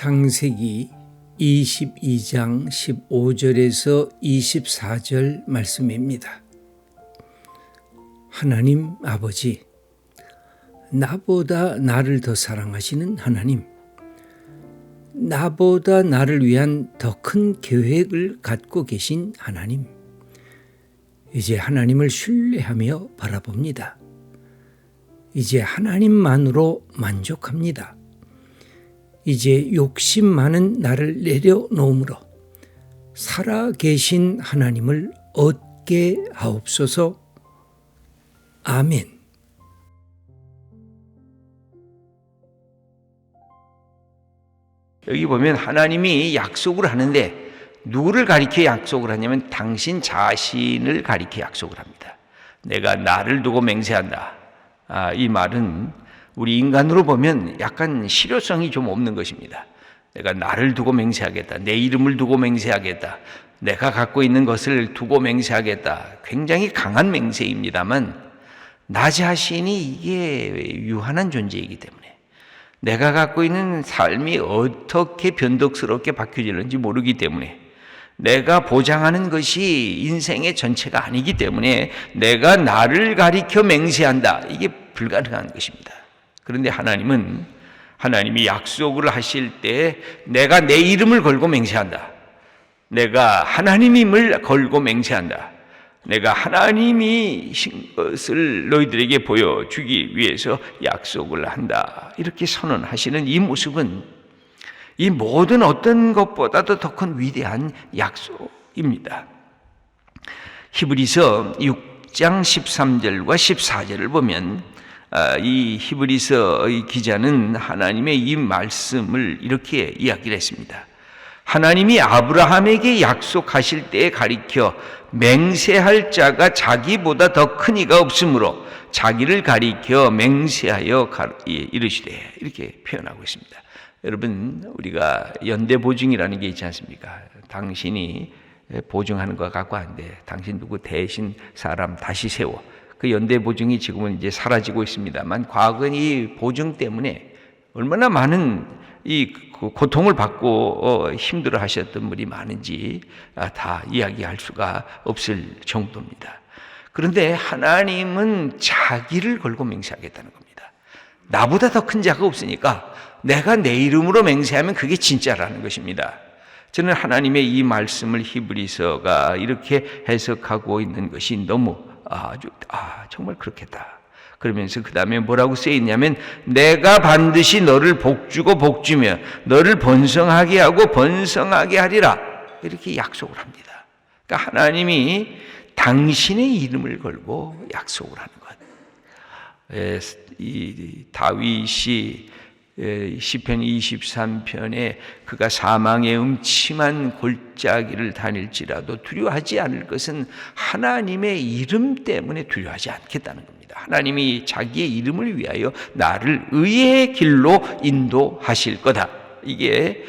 창세기 22장 15절에서 24절 말씀입니다. 하나님 아버지, 나보다 나를 더 사랑하시는 하나님, 나보다 나를 위한 더 큰 계획을 갖고 계신 하나님, 이제 하나님을 신뢰하며 바라봅니다. 이제 하나님만으로 만족합니다. 이제 욕심 많은 나를 내려놓음으로 살아계신 하나님을 얻게 하옵소서. 아멘. 여기 보면 하나님이 약속을 하는데 누구를 가리켜 약속을 하냐면 당신 자신을 가리켜 약속을 합니다. 내가 나를 두고 맹세한다. 이 말은 우리 인간으로 보면 약간 실효성이 좀 없는 것입니다. 내가 나를 두고 맹세하겠다. 내 이름을 두고 맹세하겠다. 내가 갖고 있는 것을 두고 맹세하겠다. 굉장히 강한 맹세입니다만 나 자신이 이게 유한한 존재이기 때문에 내가 갖고 있는 삶이 어떻게 변덕스럽게 바뀌어질는지 모르기 때문에 내가 보장하는 것이 인생의 전체가 아니기 때문에 내가 나를 가리켜 맹세한다. 이게 불가능한 것입니다. 그런데 하나님이 약속을 하실 때 내가 내 이름을 걸고 맹세한다. 내가 하나님임을 걸고 맹세한다. 내가 하나님이신 것을 너희들에게 보여주기 위해서 약속을 한다. 이렇게 선언하시는 이 모습은 이 모든 어떤 것보다도 더 큰 위대한 약속입니다. 히브리서 6장 13절과 14절을 보면 이 히브리서 기자는 하나님의 이 말씀을 이렇게 이야기를 했습니다. 하나님이 아브라함에게 약속하실 때에 가리켜 맹세할 자가 자기보다 더 큰 이가 없으므로 자기를 가리켜 맹세하여 이르시되 이렇게 표현하고 있습니다. 여러분, 우리가 연대보증이라는 게 있지 않습니까? 당신이 보증하는 거 갖고 안 돼. 당신 누구 대신 사람 다시 세워. 그 연대보증이 지금은 이제 사라지고 있습니다만 과거엔 이 보증 때문에 얼마나 많은 이 고통을 받고 힘들어 하셨던 분이 많은지 다 이야기할 수가 없을 정도입니다. 그런데 하나님은 자기를 걸고 맹세하겠다는 겁니다. 나보다 더 큰 자가 없으니까 내가 내 이름으로 맹세하면 그게 진짜라는 것입니다. 저는 하나님의 이 말씀을 히브리서가 이렇게 해석하고 있는 것이 너무 정말 그렇겠다. 그러면서 그 다음에 뭐라고 쓰여 있냐면 내가 반드시 너를 복주고 복주며 너를 번성하게 하고 번성하게 하리라. 이렇게 약속을 합니다. 그러니까 하나님이 당신의 이름을 걸고 약속을 하는 것. 이 다윗이 시편 23편에 그가 사망의 음침한 골짜기를 다닐지라도 두려워하지 않을 것은 하나님의 이름 때문에 두려워하지 않겠다는 겁니다. 하나님이 자기의 이름을 위하여 나를 의의 길로 인도하실 거다. 이게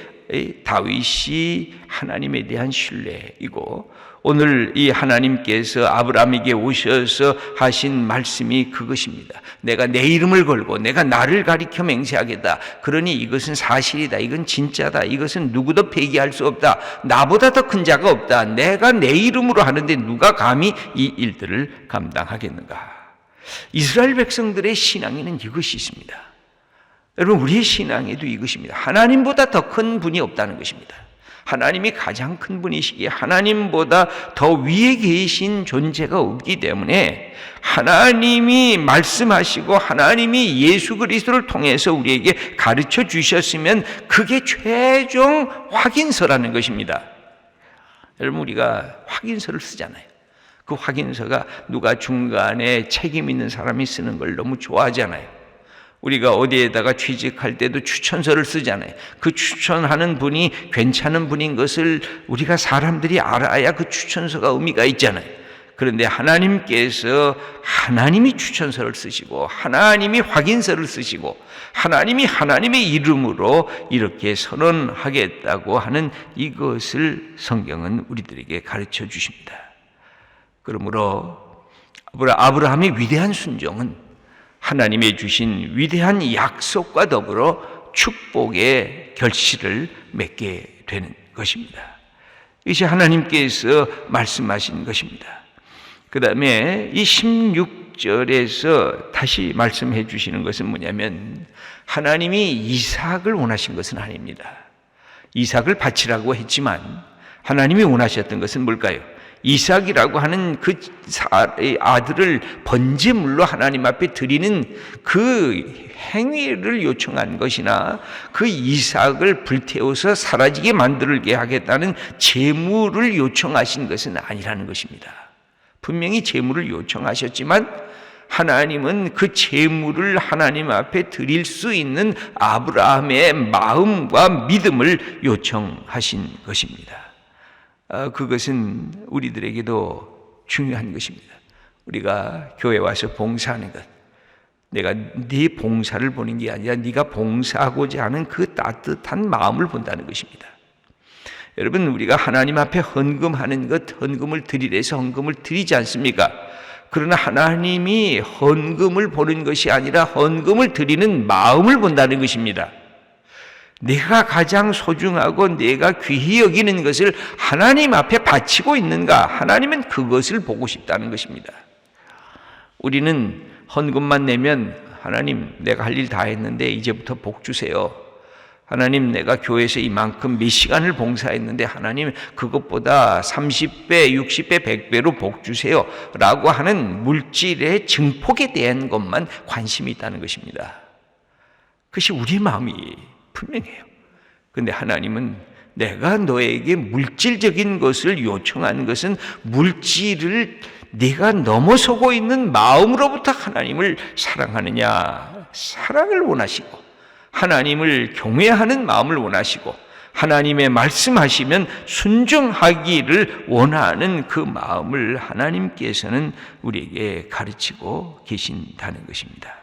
다윗이 하나님에 대한 신뢰이고 오늘 이 하나님께서 아브라함에게 오셔서 하신 말씀이 그것입니다. 내가 내 이름을 걸고 내가 나를 가리켜 맹세하겠다. 그러니 이것은 사실이다. 이건 진짜다. 이것은 누구도 폐기할 수 없다. 나보다 더 큰 자가 없다. 내가 내 이름으로 하는데 누가 감히 이 일들을 감당하겠는가. 이스라엘 백성들의 신앙에는 이것이 있습니다. 여러분, 우리의 신앙에도 이것입니다. 하나님보다 더 큰 분이 없다는 것입니다. 하나님이 가장 큰 분이시기에 하나님보다 더 위에 계신 존재가 없기 때문에 하나님이 말씀하시고 하나님이 예수 그리스도를 통해서 우리에게 가르쳐 주셨으면 그게 최종 확인서라는 것입니다. 여러분, 우리가 확인서를 쓰잖아요. 그 확인서가 누가 중간에 책임 있는 사람이 쓰는 걸 너무 좋아하잖아요. 우리가 어디에다가 취직할 때도 추천서를 쓰잖아요. 그 추천하는 분이 괜찮은 분인 것을 우리가 사람들이 알아야 그 추천서가 의미가 있잖아요. 그런데 하나님께서 하나님이 추천서를 쓰시고 하나님이 확인서를 쓰시고 하나님이 하나님의 이름으로 이렇게 선언하겠다고 하는 이것을 성경은 우리들에게 가르쳐 주십니다. 그러므로 아브라함의 위대한 순종은 하나님의 주신 위대한 약속과 더불어 축복의 결실을 맺게 되는 것입니다. 이것이 하나님께서 말씀하신 것입니다. 그 다음에 이 16절에서 다시 말씀해 주시는 것은 뭐냐면 하나님이 이삭을 원하신 것은 아닙니다. 이삭을 바치라고 했지만 하나님이 원하셨던 것은 뭘까요? 이삭이라고 하는 그 아들을 번제물로 하나님 앞에 드리는 그 행위를 요청한 것이나 그 이삭을 불태워서 사라지게 만들게 하겠다는 제물을 요청하신 것은 아니라는 것입니다. 분명히 제물을 요청하셨지만 하나님은 그 제물을 하나님 앞에 드릴 수 있는 아브라함의 마음과 믿음을 요청하신 것입니다. 그것은 우리들에게도 중요한 것입니다. 우리가 교회 와서 봉사하는 것, 내가 네 봉사를 보는 게 아니라 네가 봉사하고자 하는 그 따뜻한 마음을 본다는 것입니다. 여러분, 우리가 하나님 앞에 헌금하는 것, 헌금을 드리래서 헌금을 드리지 않습니까? 그러나 하나님이 헌금을 보는 것이 아니라 헌금을 드리는 마음을 본다는 것입니다. 내가 가장 소중하고 내가 귀히 여기는 것을 하나님 앞에 바치고 있는가? 하나님은 그것을 보고 싶다는 것입니다. 우리는 헌금만 내면 하나님 내가 할 일 다 했는데 이제부터 복 주세요. 하나님 내가 교회에서 이만큼 몇 시간을 봉사했는데 하나님 그것보다 30배, 60배, 100배로 복 주세요 라고 하는 물질의 증폭에 대한 것만 관심이 있다는 것입니다. 그것이 우리 마음이 분명해요. 그런데 하나님은 내가 너에게 물질적인 것을 요청하는 것은 물질을 네가 넘어서고 있는 마음으로부터 하나님을 사랑하느냐, 사랑을 원하시고 하나님을 경외하는 마음을 원하시고 하나님의 말씀하시면 순종하기를 원하는 그 마음을 하나님께서는 우리에게 가르치고 계신다는 것입니다.